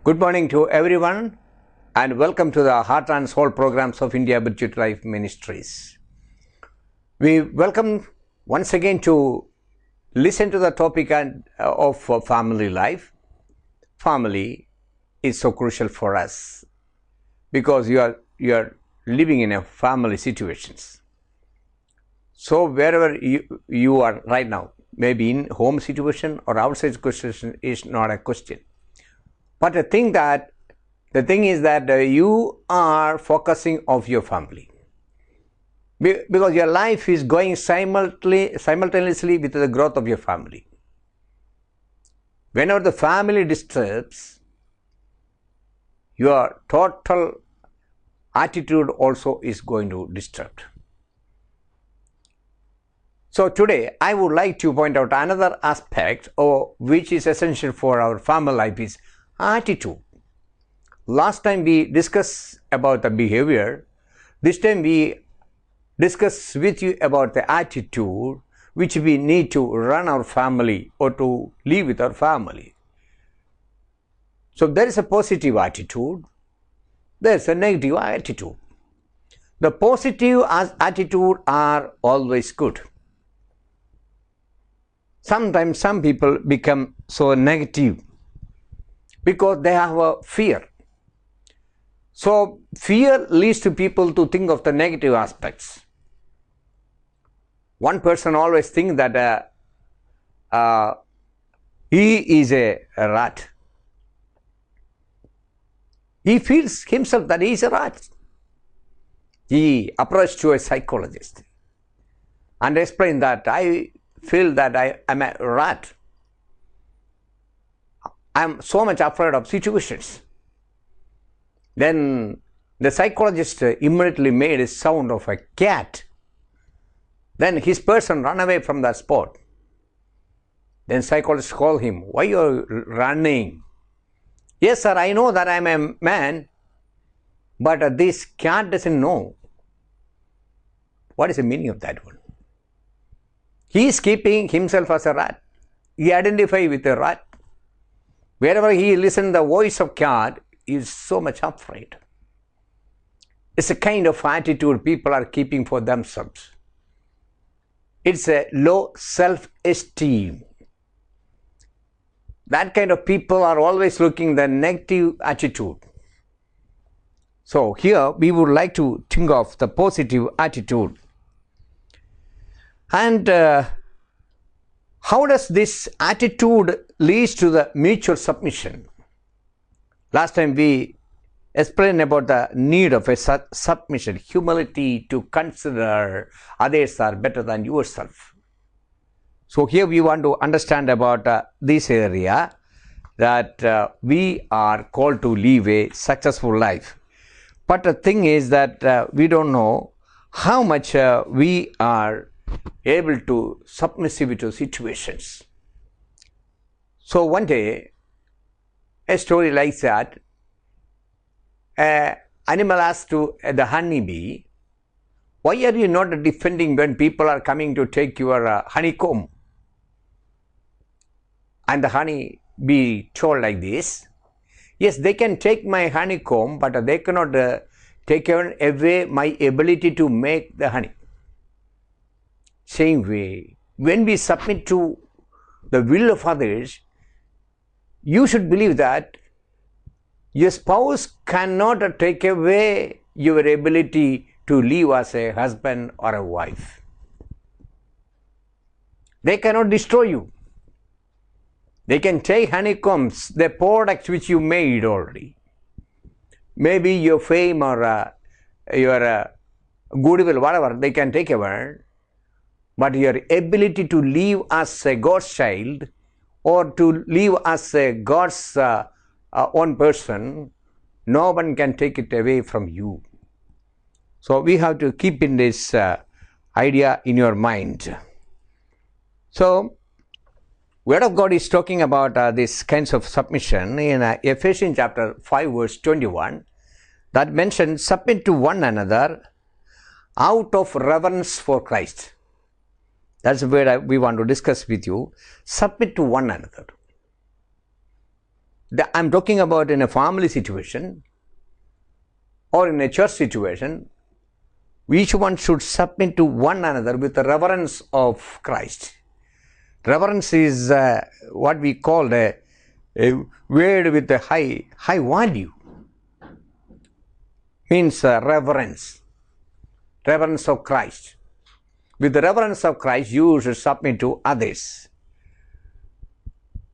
Good morning to everyone and welcome to the Heart and Soul programs of India Bridge to Life Ministries. We welcome once again to listen to the topic of family life. Family is so crucial for us because you are living in a family situations. So wherever you are right now, maybe in home situation or outside situation is not a question. But the thing is that you are focusing on your family because your life is going simultaneously with the growth of your family. Whenever the family disturbs, your total attitude also is going to disturb. So today I would like to point out another aspect which is essential for our family life is attitude. Last time we discussed about the behavior. This time we discuss with you about the attitude which we need to run our family or to live with our family. So there is a positive attitude, there is a negative attitude. The positive attitude are always good. Sometimes some people become so negative because they have a fear. So fear leads to people to think of the negative aspects. One person always thinks that he is a rat. He feels himself that he is a rat. He approached to a psychologist and explained that I feel that I am a rat. I am so much afraid of situations. Then the psychologist immediately made a sound of a cat. Then his person ran away from that spot. Then psychologist called him, "Why are you running?" "Yes, sir, I know that I am a man, but this cat doesn't know." What is the meaning of that one? He is keeping himself as a rat. He identifies with a rat. Wherever he listens the voice of cat, he is so much afraid. It's a kind of attitude people are keeping for themselves. It's a low self-esteem. That kind of people are always looking the negative attitude. So here we would like to think of the positive attitude. And how does this attitude lead to the mutual submission? Last time we explained about the need of a submission, humility to consider others are better than yourself. So here we want to understand about this area that we are called to live a successful life. But the thing is that we don't know how much we are able to submissive to situations. So one day, a story like that, an animal asked to the honeybee, "Why are you not defending when people are coming to take your honeycomb?" And the honeybee told like this, "Yes, they can take my honeycomb, but they cannot take away my ability to make the honey." Same way, when we submit to the will of others, you should believe that your spouse cannot take away your ability to live as a husband or a wife. They cannot destroy you. They can take honeycombs, the products which you made already. Maybe your fame or your goodwill, whatever, they can take away. But your ability to live as a God's child or to live as a God's own person, no one can take it away from you. So we have to keep in this idea in your mind. So Word of God is talking about these kinds of submission in Ephesians chapter 5 verse 21 that mentions submit to one another out of reverence for Christ. That's where we want to discuss with you. Submit to one another. I'm talking about in a family situation or in a church situation, each one should submit to one another with the reverence of Christ. Reverence is what we call a word with a high value. Means reverence of Christ. With the reverence of Christ, you should submit to others.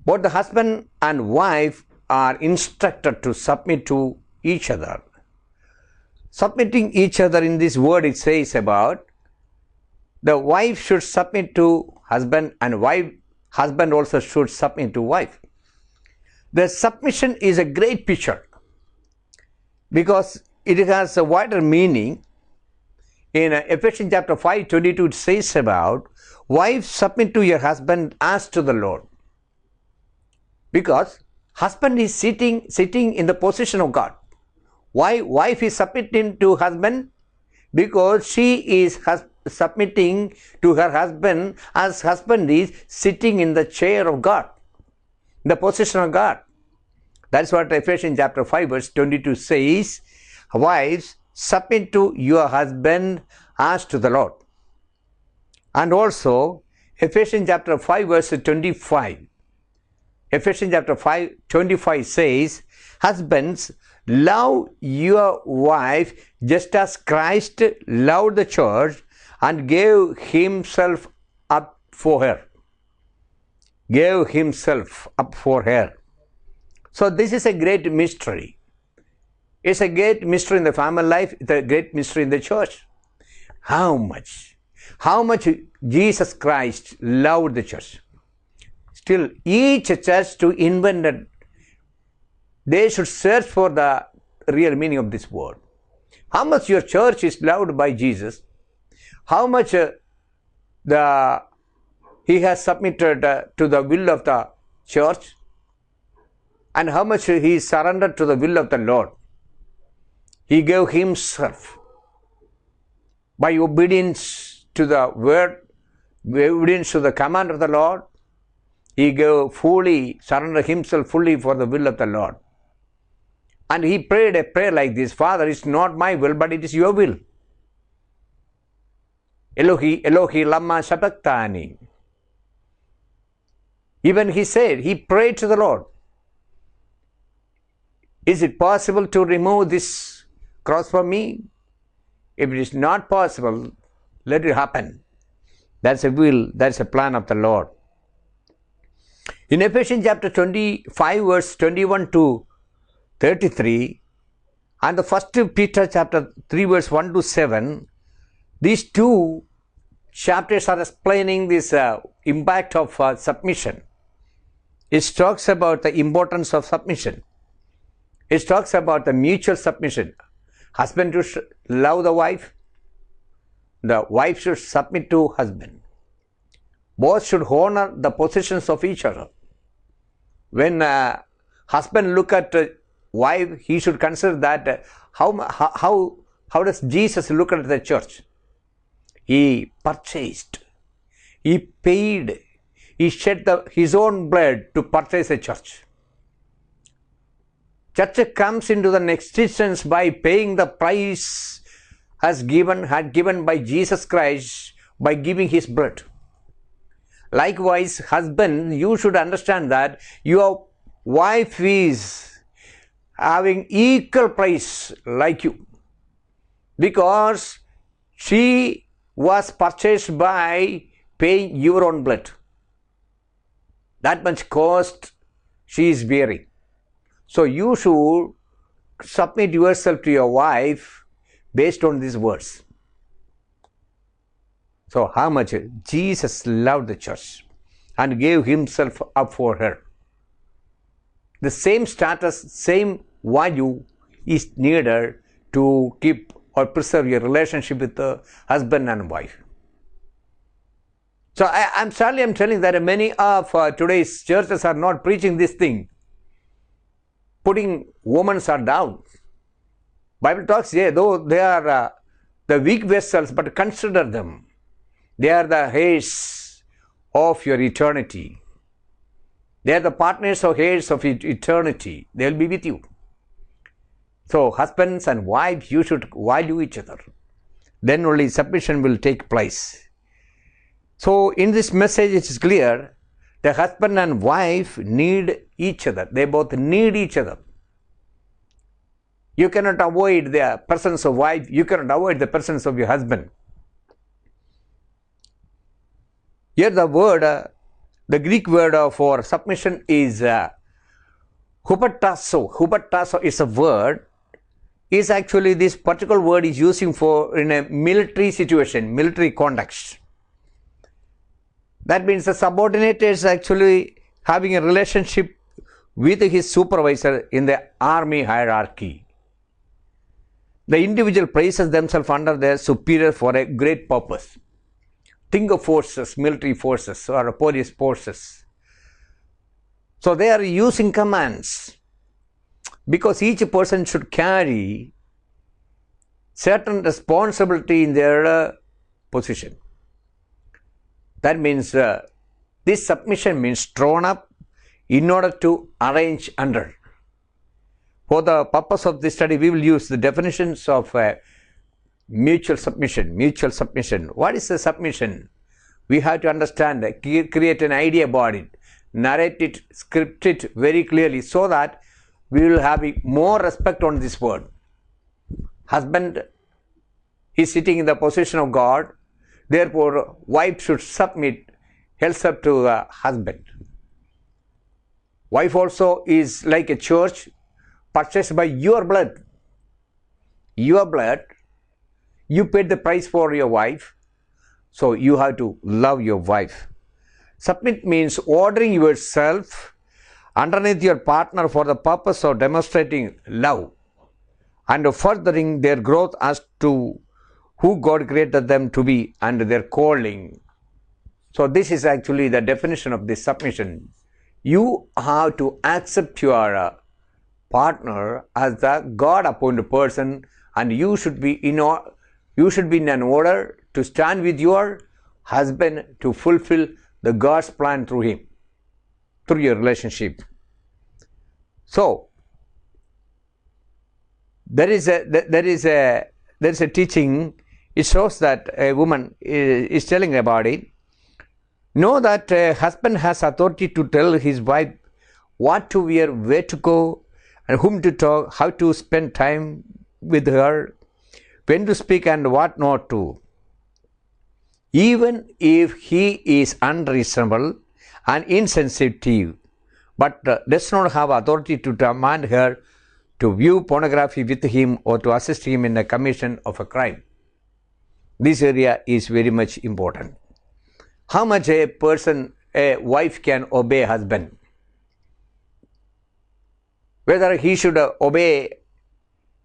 Both the husband and wife are instructed to submit to each other. Submitting each other in this word, it says about the wife should submit to husband and husband also should submit to wife. The submission is a great picture because it has a wider meaning. In Ephesians chapter 5:22, it says about, wives, submit to your husband as to the Lord. Because husband is sitting in the position of God. Why wife is submitting to husband? Because she is submitting to her husband as husband is sitting in the chair of God, the position of God. That's what Ephesians chapter 5 verse 22 says. Wives, submit to your husband as to the Lord. And also Ephesians chapter 5 verse 25. Ephesians chapter 5:25 says, husbands, love your wife just as Christ loved the church and gave himself up for her. Gave himself up for her. So this is a great mystery. It's a great mystery in the family life. It's a great mystery in the church. How much Jesus Christ loved the church. Still, each church to invented, they should search for the real meaning of this word. How much your church is loved by Jesus, how much he has submitted to the will of the church, and how much he surrendered to the will of the Lord. He gave himself by obedience to the word, obedience to the command of the Lord. He gave surrendered himself fully for the will of the Lord. And he prayed a prayer like this, Father, it's not my will, but it is your will. Elohi, Elohi, lama sabachthani. Even he prayed to the Lord. Is it possible to remove this cross from me? If it is not possible, let it happen. That's a will, that's a plan of the Lord. In Ephesians chapter 25 verse 21 to 33 and the 1 Peter chapter 3 verse 1 to 7, these two chapters are explaining this impact of submission. It talks about the importance of submission. It talks about the mutual submission. Husband should love the wife should submit to husband. Both should honor the positions of each other. When husband look at wife, he should consider that how does Jesus look at the church? He purchased, he paid, he shed his own blood to purchase a church. Church comes into the existence by paying the price had given by Jesus Christ by giving his blood. Likewise, husband, you should understand that your wife is having equal price like you, because she was purchased by paying your own blood. That much cost she is bearing. So you should submit yourself to your wife based on these words. So how much Jesus loved the church and gave himself up for her. The same status, same value is needed to keep or preserve your relationship with the husband and wife. So I'm telling that many of today's churches are not preaching this thing, putting women are down. Bible talks, though they are the weak vessels, but consider them. They are the heirs of your eternity. They are the partners or heirs of eternity. They will be with you. So husbands and wives, you should value each other. Then only submission will take place. So in this message it is clear, the husband and wife need each other. They both need each other. You cannot avoid the presence of wife. You cannot avoid the presence of your husband. Here the word, the Greek word for submission is hupotasso. Hupotasso is a word. Is actually this particular word is using for in a military situation, military context. That means the subordinate is actually having a relationship with his supervisor in the army hierarchy. The individual places themselves under their superior for a great purpose. Think of forces, military forces or police forces. So they are using commands because each person should carry certain responsibility in their position. That means this submission means drawn up in order to arrange under. For the purpose of this study, we will use the definitions of mutual submission. Mutual submission. What is the submission? We have to understand, create an idea about it, narrate it, script it very clearly so that we will have more respect on this word. Husband is sitting in the position of God. Therefore, wife should submit herself to the husband. Wife also is like a church purchased by your blood. Your blood. You paid the price for your wife. So you have to love your wife. Submit means ordering yourself underneath your partner for the purpose of demonstrating love and furthering their growth as to who God created them to be and their calling. So this is actually the definition of this submission. You have to accept your partner as the God-appointed person, and you should be in an order to stand with your husband to fulfill the God's plan through him, through your relationship. So there is a teaching. It shows that a woman is telling about it. Know that a husband has authority to tell his wife what to wear, where to go, and whom to talk, how to spend time with her, when to speak and what not to. Even if he is unreasonable and insensitive, but does not have authority to command her to view pornography with him or to assist him in the commission of a crime. This area is very much important. How much a wife can obey husband? Whether he should obey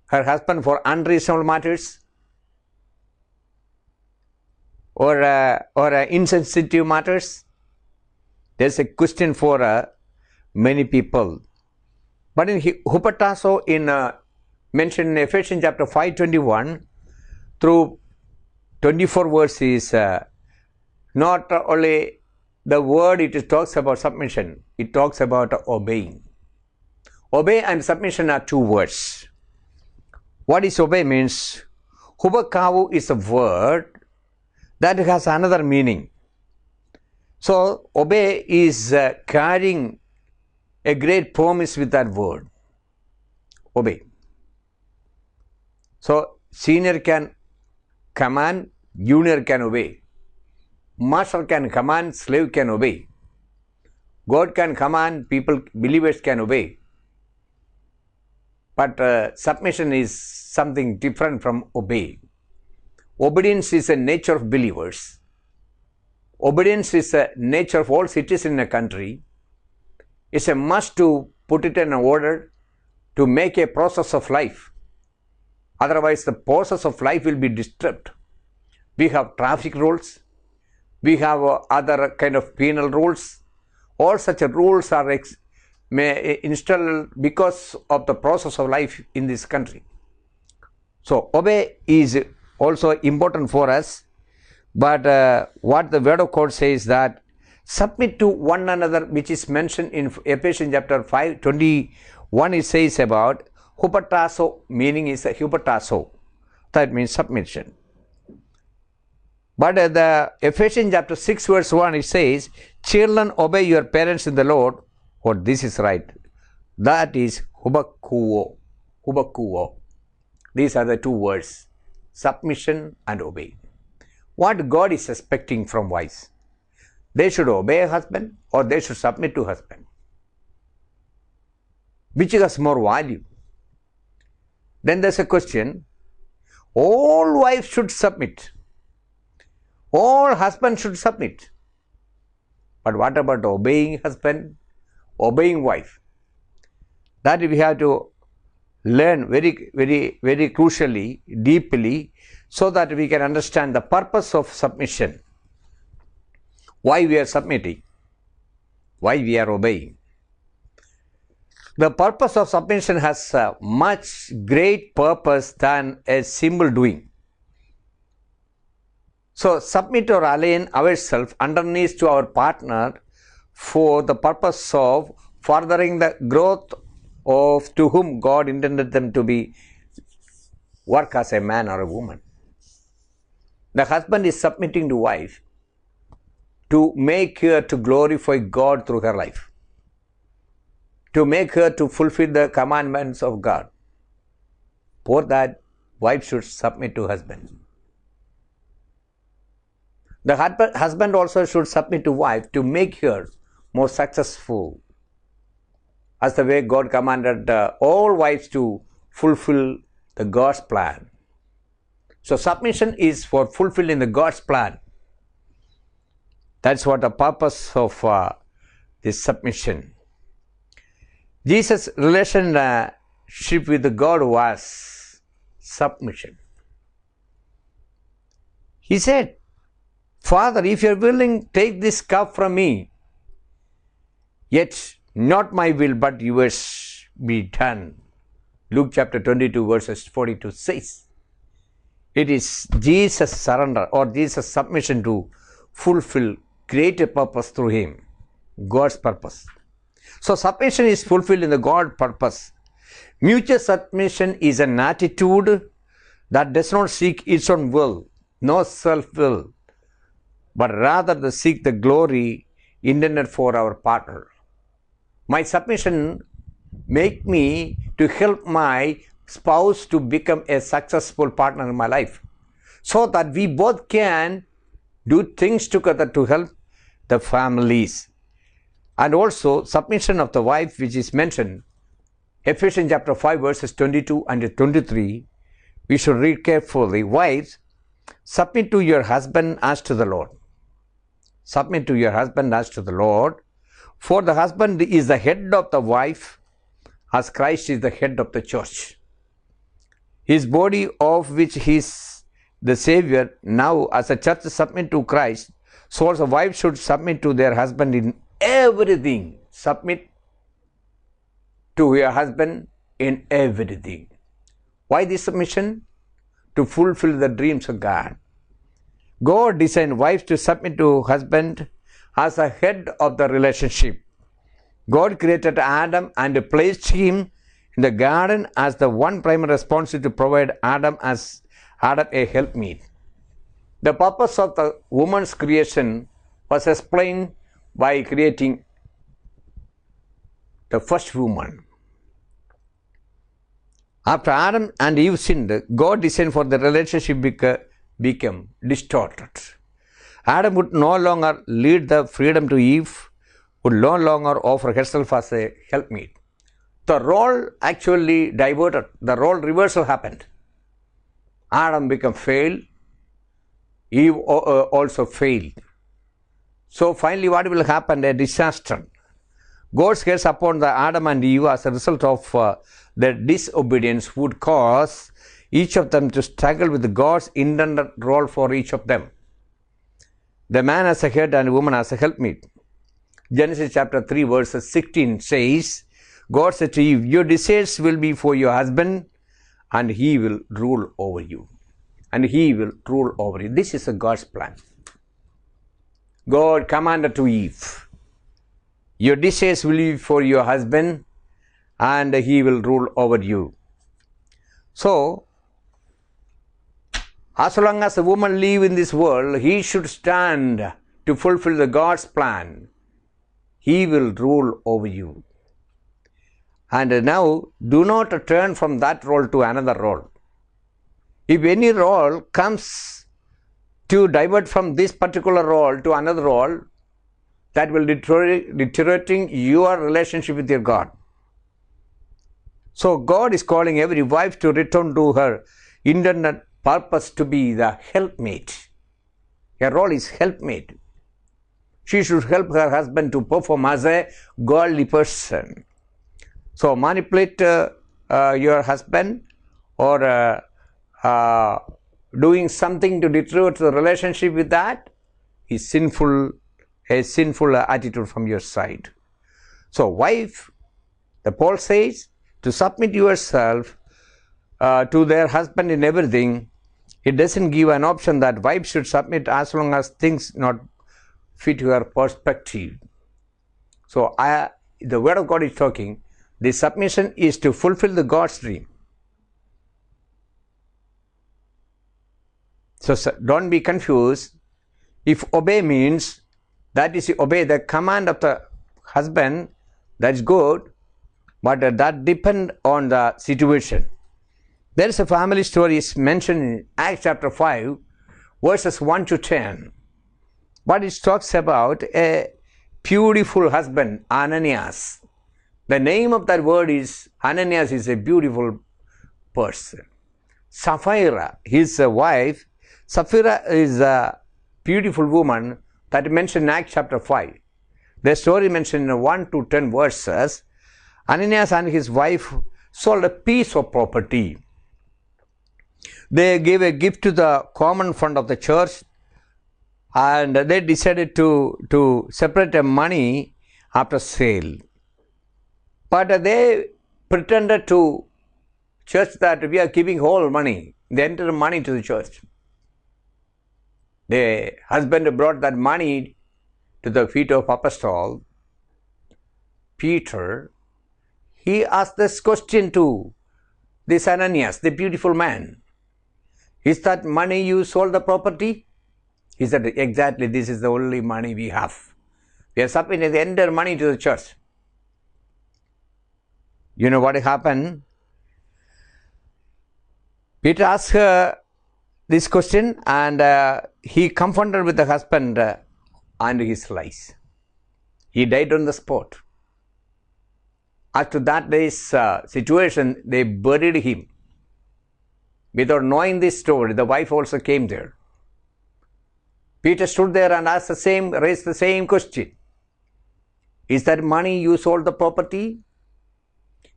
her husband for unreasonable matters or insensitive matters. There's a question for many people. But in hupotasso, mentioned in Ephesians chapter 5:21 through 24 verses, not only the word it talks about submission, it talks about obeying. Obey and submission are two words. What is obey means? Hubakavu is a word that has another meaning. So obey is carrying a great promise with that word. Obey. So senior can command, junior can obey. Master can command, slave can obey. God can command, believers can obey. But submission is something different from obey. Obedience is a nature of believers. Obedience is a nature of all citizens in a country. It's a must to put it in order to make a process of life. Otherwise, the process of life will be disturbed. We have traffic rules. We have other kind of penal rules. All such rules are installed because of the process of life in this country. So, obey is also important for us. But what the Word of God says that submit to one another, which is mentioned in Ephesians chapter 5:21. It says about hupotasso, meaning is hupotasso. That means submission. But the Ephesians chapter 6 verse 1, it says, children, obey your parents in the Lord, for this is right. That is hubakuo. Hubakuo. These are the two words, submission and obey. What God is expecting from wives? They should obey a husband or they should submit to husband. Which has more value? Then there's a question, all wives should submit. All husbands should submit. But what about obeying husband, obeying wife? That we have to learn very, very, very crucially, deeply, so that we can understand the purpose of submission. Why we are submitting? Why we are obeying? The purpose of submission has a much great purpose than a simple doing. So, submit or align ourselves underneath to our partner for the purpose of furthering the growth of to whom God intended them to be, work as a man or a woman. The husband is submitting to wife to make her to glorify God through her life, to make her to fulfill the commandments of God. For that, wife should submit to husband. The husband also should submit to wife to make her more successful, as the way God commanded all wives to fulfill the God's plan. So submission is for fulfilling the God's plan. That's what the purpose of this submission. Jesus' relationship with God was submission. He said, Father, if you are willing, take this cup from me. Yet not my will, but yours be done. Luke chapter 22 verses 42 says, it is Jesus' surrender or Jesus' submission to fulfill greater purpose through him, God's purpose. So submission is fulfilled in the God purpose. Mutual submission is an attitude that does not seek its own will, no self-will, but rather seek the glory intended for our partner. My submission make me to help my spouse to become a successful partner in my life, so that we both can do things together to help the families. And also submission of the wife, which is mentioned Ephesians chapter 5 verses 22 and 23, we should read carefully. Wives, submit to your husband as to the Lord. Submit to your husband as to the Lord. For the husband is the head of the wife, as Christ is the head of the church, his body, of which he is the Savior. Now, as a church submit to Christ, so also wives should submit to their husband in everything. Submit to your husband in everything. Why this submission? To fulfill the dreams of God. God designed wives to submit to husband as a head of the relationship. God created Adam and placed him in the garden as the one primary responsibility to provide Adam a helpmeet. The purpose of the woman's creation was explained by creating the first woman. After Adam and Eve sinned, God designed for the relationship become distorted. Adam would no longer lead the freedom to Eve, would no longer offer herself as a helpmeet. The role actually diverted, the role reversal happened. Adam became failed, Eve also failed. So finally what will happen? A disaster. God's curse upon the Adam and Eve as a result of their disobedience would cause each of them to struggle with God's intended role for each of them. The man as a head and woman as a helpmeet. Genesis chapter 3 verse 16 says, God said to Eve, your desires will be for your husband and he will rule over you. And he will rule over you. This is a God's plan. God commanded to Eve, your desires will be for your husband and he will rule over you. So, as long as a woman live in this world, he should stand to fulfill the God's plan. He will rule over you. And now, do not turn from that role to another role. If any role comes to divert from this particular role to another role, that will deteriorating your relationship with your God. So God is calling every wife to return to her intended purpose to be the helpmate. Her role is helpmate. She should help her husband to perform as a godly person. So manipulate your husband or doing something to deteriorate the relationship with that is sinful, a sinful attitude from your side. So wife, the Paul says, to submit yourself to their husband in everything. It doesn't give an option that wife should submit as long as things not fit your perspective. So the word of God is talking, the submission is to fulfill the God's dream. So don't be confused. If obey means, that is obey the command of the husband, that's good, but that depends on the situation. There is a family story is mentioned in Acts chapter 5, verses 1 to 10. But it talks about a beautiful husband, Ananias. The name of that word is, Ananias is a beautiful person. Sapphira, his wife, Sapphira is a beautiful woman that mentioned in Acts chapter 5. The story mentioned in 1 to 10 verses. Ananias and his wife sold a piece of property. They gave a gift to the common fund of the church and they decided to separate the money after sale. But they pretended to church that we are giving whole money, the entire money to the church. The husband brought that money to the feet of Apostle Peter. He asked this question to this Ananias, the beautiful man. Is that money you sold the property? He said, exactly, this is the only money we have. We are submitting the entire money to the church. You know what happened? Peter asked her this question and he confronted with the husband and his lies. He died on the spot. After that day's situation, they buried him. Without knowing this story, the wife also came there. Peter stood there and raised the same question. Is that money you sold the property?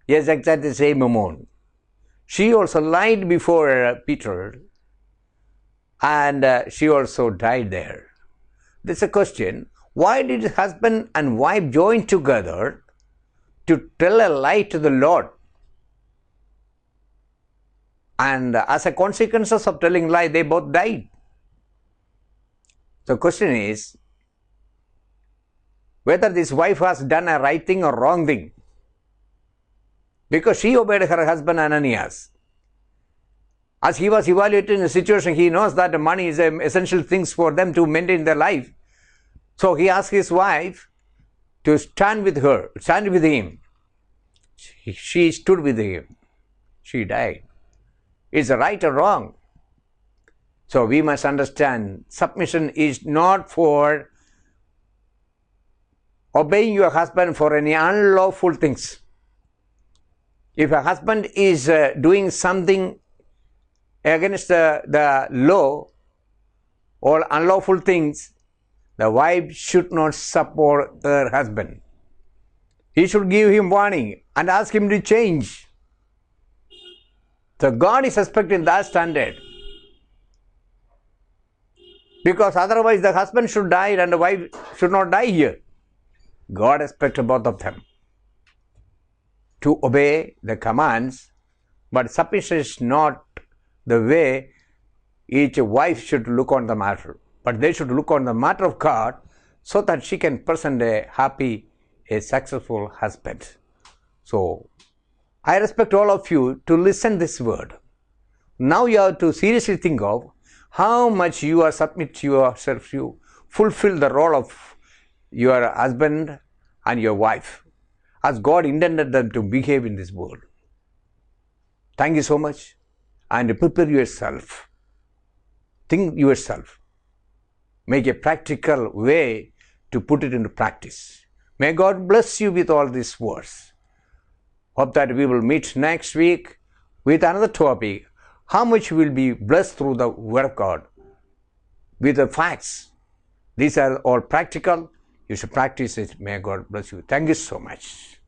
Yes, exactly the same amount. She also lied before Peter and she also died there. There's a question. Why did husband and wife join together to tell a lie to the Lord? And as a consequence of telling lie, they both died. The question is whether this wife has done a right thing or wrong thing. Because she obeyed her husband Ananias. As he was evaluating the situation, he knows that the money is an essential thing for them to maintain their life. So he asked his wife to stand with him. She stood with him. She died. Is it right or wrong? So we must understand submission is not for obeying your husband for any unlawful things. If a husband is doing something against the law or unlawful things, the wife should not support her husband. He should give him warning and ask him to change. So God is expecting that standard. Because otherwise the husband should die and the wife should not die here. God expects both of them to obey the commands, but submission is not the way each wife should look on the matter. But they should look on the matter of God so that she can present a happy, a successful husband. So, I respect all of you to listen this word. Now you have to seriously think of how much you are submit yourself to fulfill the role of your husband and your wife as God intended them to behave in this world. Thank you so much, and prepare yourself. Think yourself. Make a practical way to put it into practice. May God bless you with all these words. Hope that we will meet next week with another topic. How much will be blessed through the Word of God with the facts. These are all practical. You should practice it. May God bless you. Thank you so much.